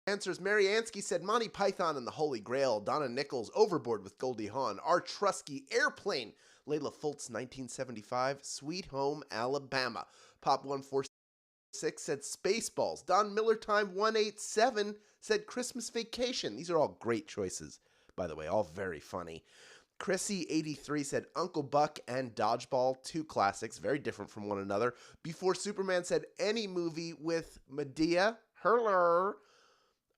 Answers. Mary Ansky said Monty Python and the Holy Grail. Donna Nichols, Overboard with Goldie Hawn. R. Trusky, Airplane. Layla Fultz, 1975, Sweet Home, Alabama. Pop 146 said Spaceballs. Don Miller Time 187 said Christmas Vacation. These are all great choices, by the way, all very funny. Chrissy83 said Uncle Buck and Dodgeball, two classics, very different from one another. Before Superman said any movie with Medea. Hurler.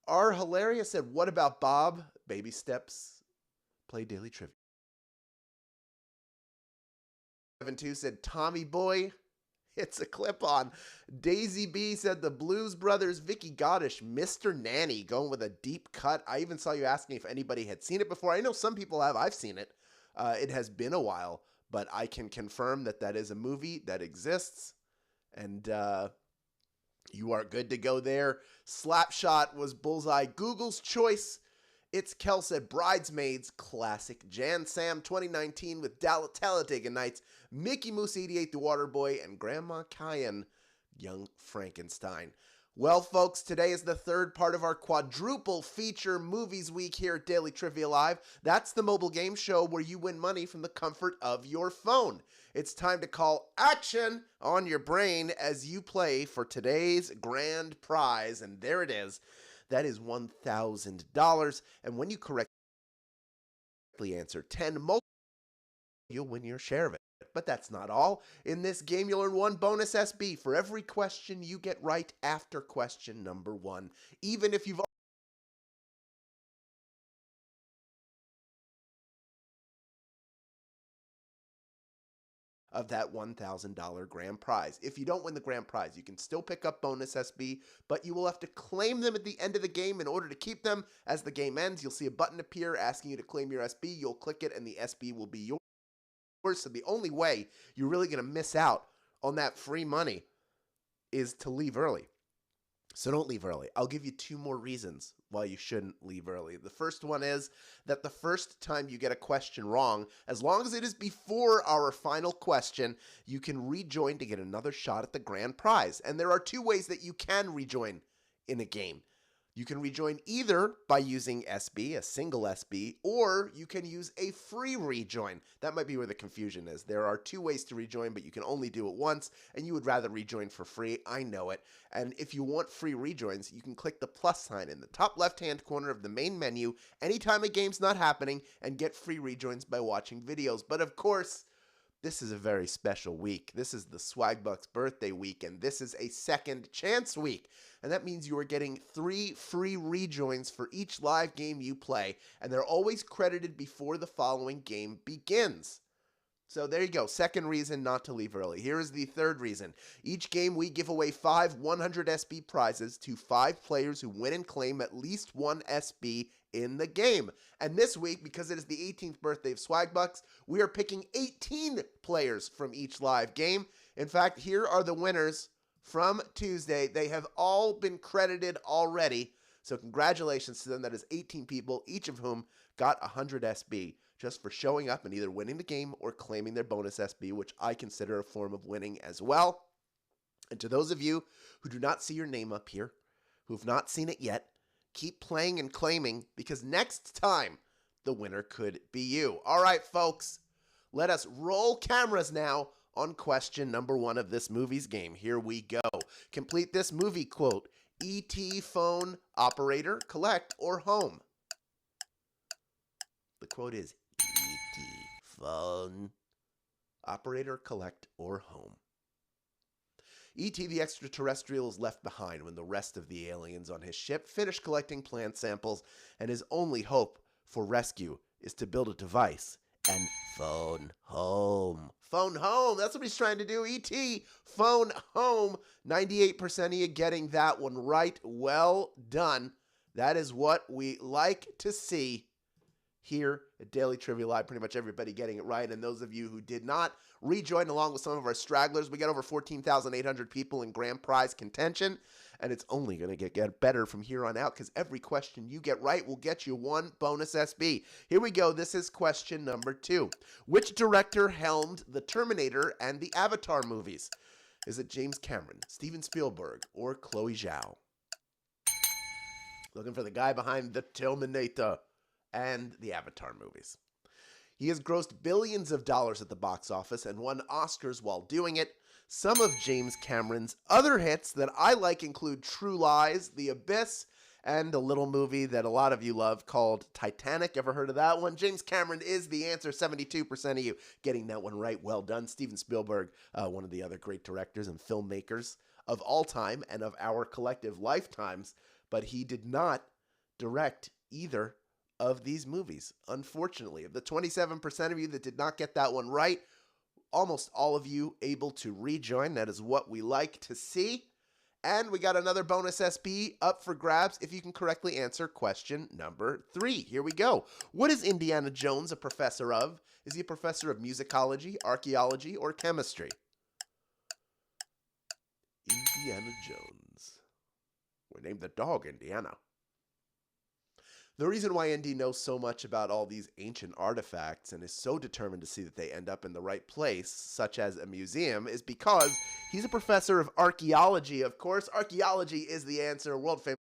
R. Hilaria said, what about Bob? Baby Steps. Play Daily Trivia. 72 said Tommy Boy. It's a clip-on. Daisy B said the Blues Brothers, Vicky Goddish, Mr. Nanny, going with a deep cut. I even saw you asking if anybody had seen it before. I know some people have. I've seen it. It has been a while, but I can confirm that that is a movie that exists, and you are good to go there. Slapshot was Bullseye. Google's Choice. It's Kel said Bridesmaids, classic. Jan Sam 2019 with Talladega Nights. Mickey Mouse 88, The Waterboy, and Grandma Cayenne, Young Frankenstein. Well, folks, today is the third part of our quadruple feature movies week here at Daily Trivia Live. That's the mobile game show where you win money from the comfort of your phone. It's time to call action on your brain as you play for today's grand prize, and there it is. That is $1,000, and when you correctly answer 10 multiple, you'll win your share of it. But that's not all. In this game, you'll earn one bonus SB for every question you get right after question number 1, even if you've of that $1,000 grand prize. If you don't win the grand prize, you can still pick up bonus SB, but you will have to claim them at the end of the game in order to keep them. As the game ends, you'll see a button appear asking you to claim your SB. You'll click it, and the SB will be yours. So the only way you're really going to miss out on that free money is to leave early. So don't leave early. I'll give you 2 more reasons why you shouldn't leave early. The first one is that the first time you get a question wrong, as long as it is before our final question, you can rejoin to get another shot at the grand prize. And there are 2 ways that you can rejoin in a game. You can rejoin either by using SB, a single SB, or you can use a free rejoin. That might be where the confusion is. There are 2 ways to rejoin, but you can only do it once, and you would rather rejoin for free. I know it. And if you want free rejoins, you can click the plus sign in the top left-hand corner of the main menu anytime a game's not happening and get free rejoins by watching videos. But of course, this is a very special week. This is the Swagbucks birthday week, and this is a second chance week. And that means you are getting 3 free rejoins for each live game you play, and they're always credited before the following game begins. So there you go. Second reason not to leave early. Here is the third reason. Each game we give away 5 100 SB prizes to 5 players who win and claim at least 1 SB in the game. And this week, because it is the 18th birthday of Swagbucks, we are picking 18 players from each live game. In fact, here are the winners from Tuesday. They have all been credited already. So congratulations to them. That is 18 people, each of whom got 100 SB just for showing up and either winning the game or claiming their bonus SB, which I consider a form of winning as well. And to those of you who do not see your name up here, who have not seen it yet, keep playing and claiming, because next time the winner could be you. All right, folks, let us roll cameras now on question number 1 of this movie's game. Here we go. Complete this movie quote. E.T. phone operator, collect, or home? The quote is E.T. phone operator, collect, or home. E.T. the extraterrestrial is left behind when the rest of the aliens on his ship finish collecting plant samples, and his only hope for rescue is to build a device and phone home. Phone home. That's what he's trying to do. E.T. phone home. 98% of you getting that one right. Well done. That is what we like to see here at Daily Trivia Live. Pretty much everybody getting it right. And those of you who did not, rejoin along with some of our stragglers. We got over 14,800 people in grand prize contention, and it's only going to get better from here on out, because every question you get right will get you 1 bonus SB. Here we go. This is question number 2. Which director helmed the Terminator and the Avatar movies? Is it James Cameron, Steven Spielberg, or Chloe Zhao? Looking for the guy behind The Terminator and the Avatar movies. He has grossed billions of dollars at the box office and won Oscars while doing it. Some of James Cameron's other hits that I like include True Lies, The Abyss, and a little movie that a lot of you love called Titanic. Ever heard of that one? James Cameron is the answer. 72% of you getting that one right. Well done. Steven Spielberg, one of the other great directors and filmmakers of all time and of our collective lifetimes, but he did not direct either of these movies, unfortunately. Of the 27% of you that did not get that one right, almost all of you able to rejoin. That is what we like to see. And we got another bonus SB up for grabs if you can correctly answer question number 3. Here we go. What is Indiana Jones a professor of? Is he a professor of musicology, archaeology, or chemistry? Indiana Jones. We named the dog Indiana. The reason why Indy knows so much about all these ancient artifacts and is so determined to see that they end up in the right place, such as a museum, is because he's a professor of archaeology. Of course, archaeology is the answer. World famous.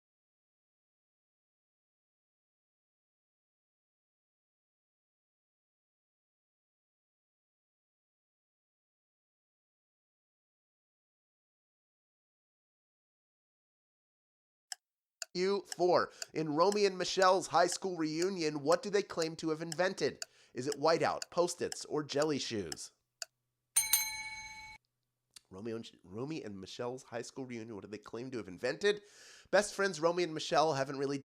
You 4. In Romy and Michelle's high school reunion, what do they claim to have invented? Is it whiteout, post-its, or jelly shoes? Romy and Michelle's high school reunion, what do they claim to have invented? Best friends Romy and Michelle haven't really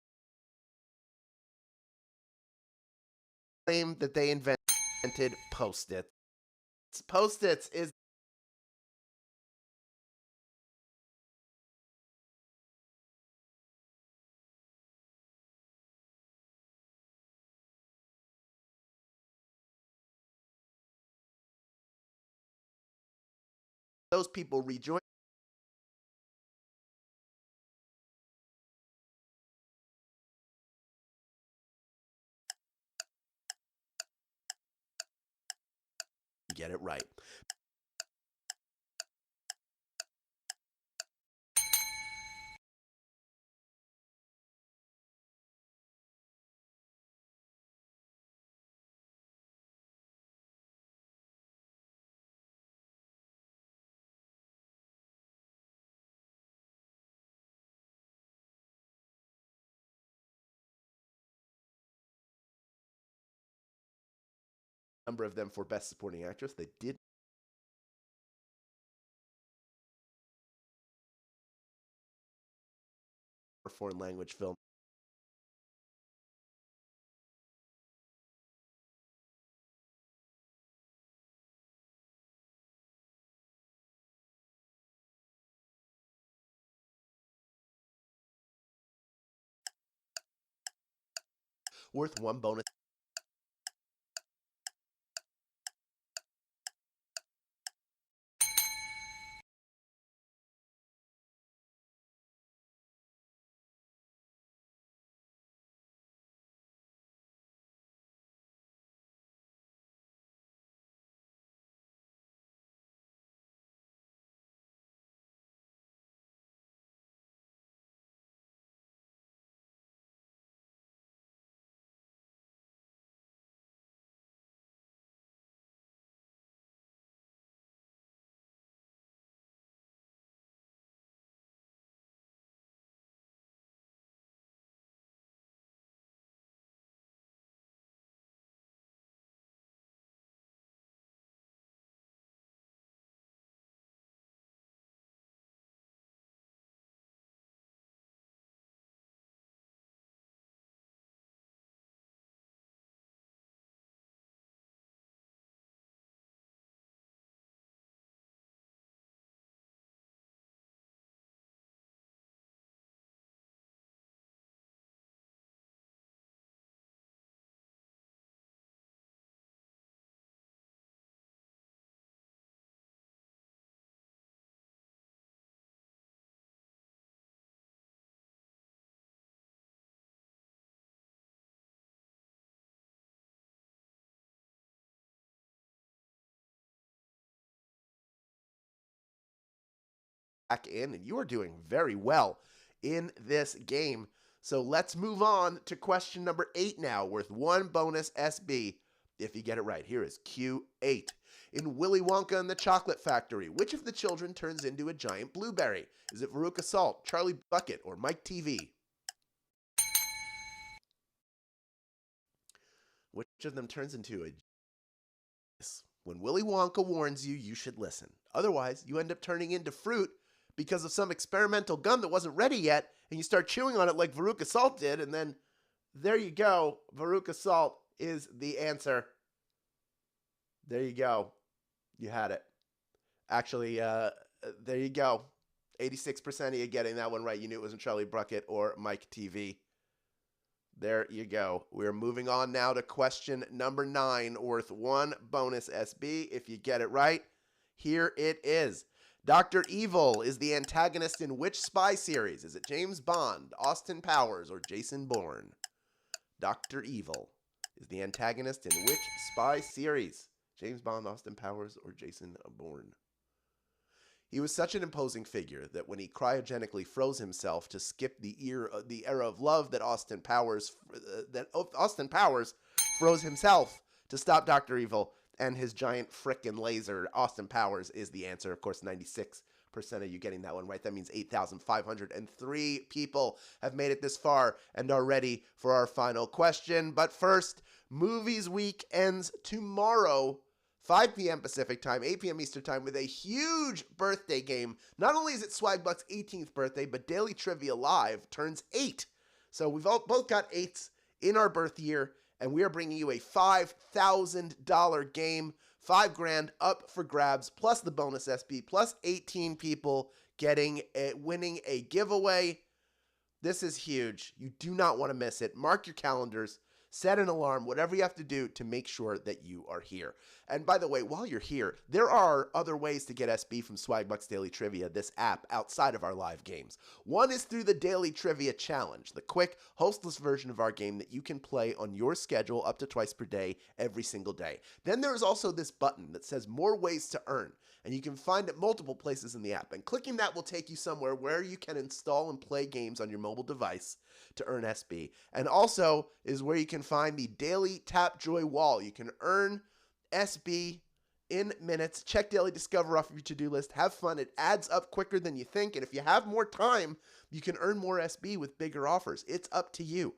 claimed that they invented post-its. Post-its is those people rejoin. Get it right. Number of them for Best Supporting Actress. They did for foreign language film. Worth one bonus. Back in, and you are doing very well in this game. So let's move on to question number 8 now, worth 1 bonus SB if you get it right. Here is Q8. In Willy Wonka and the Chocolate Factory, which of the children turns into a giant blueberry? Is it Veruca Salt, Charlie Bucket, or Mike TV? Which of them turns into a... When Willy Wonka warns you, you should listen. Otherwise, you end up turning into fruit because of some experimental gum that wasn't ready yet, and you start chewing on it like Veruca Salt did, and then there you go. Veruca Salt is the answer. There you go. You had it. Actually, there you go. 86% of you getting that one right. You knew it wasn't Charlie Bucket or Mike TV. There you go. We're moving on now to question number 9, worth 1 bonus SB if you get it right. Here it is. Dr. Evil is the antagonist in which spy series? Is it James Bond, Austin Powers, or Jason Bourne? Dr. Evil is the antagonist in which spy series? James Bond, Austin Powers, or Jason Bourne? He was such an imposing figure that when he cryogenically froze himself to skip the era of love, that Austin Powers froze himself to stop Dr. Evil and his giant frickin' laser. Austin Powers is the answer. Of course, 96% of you getting that one right. That means 8,503 people have made it this far and are ready for our final question. But first, Movies Week ends tomorrow, 5 p.m. Pacific time, 8 p.m. Eastern time, with a huge birthday game. Not only is it Swagbucks' 18th birthday, but Daily Trivia Live turns 8. So we've both got 8s in our birth year, and we are bringing you a $5,000 game, $5,000 up for grabs, plus the bonus SB, plus 18 people winning a giveaway. This is huge. You do not want to miss it. Mark your calendars. Set an alarm, whatever you have to do to make sure that you are here. And by the way, while you're here, there are other ways to get SB from Swagbucks Daily Trivia, this app, outside of our live games. One is through the Daily Trivia Challenge, the quick, hostless version of our game that you can play on your schedule up to twice per day, every single day. Then there is also this button that says More Ways to Earn, and you can find it multiple places in the app. And clicking that will take you somewhere where you can install and play games on your mobile device to earn SB. And also is where you can find the Daily Tap Joy wall. You can earn SB in minutes. Check Daily Discover off of your to-do list. Have fun. It adds up quicker than you think. And if you have more time, you can earn more SB with bigger offers. It's up to you.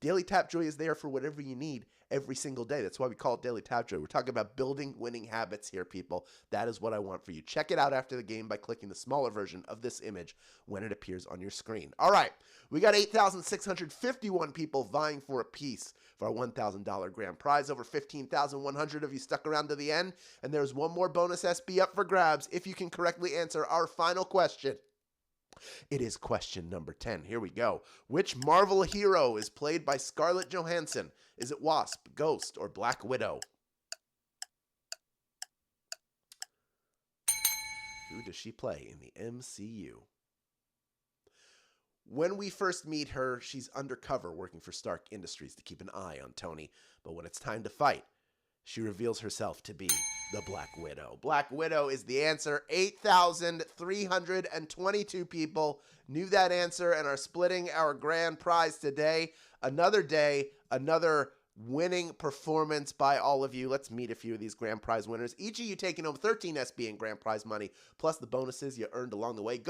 Daily Tap Joy is there for whatever you need every single day. That's why we call it Daily Tap Joy. We're talking about building winning habits here, people. That is what I want for you. Check it out after the game by clicking the smaller version of this image when it appears on your screen. All right, we got 8,651 people vying for a piece of our $1,000 grand prize. Over 15,100 of you stuck around to the end, and there's one more bonus SB up for grabs if you can correctly answer our final question. It is question number 10. Here we go. Which Marvel hero is played by Scarlett Johansson? Is it Wasp, Ghost, or Black Widow? Who does she play in the MCU? When we first meet her, she's undercover working for Stark Industries to keep an eye on Tony. But when it's time to fight, she reveals herself to be the Black Widow. Black Widow is the answer. 8,322 people knew that answer and are splitting our grand prize today. Another day, another winning performance by all of you. Let's meet a few of these grand prize winners. Each of you taking home 13 SB in grand prize money, plus the bonuses you earned along the way. Go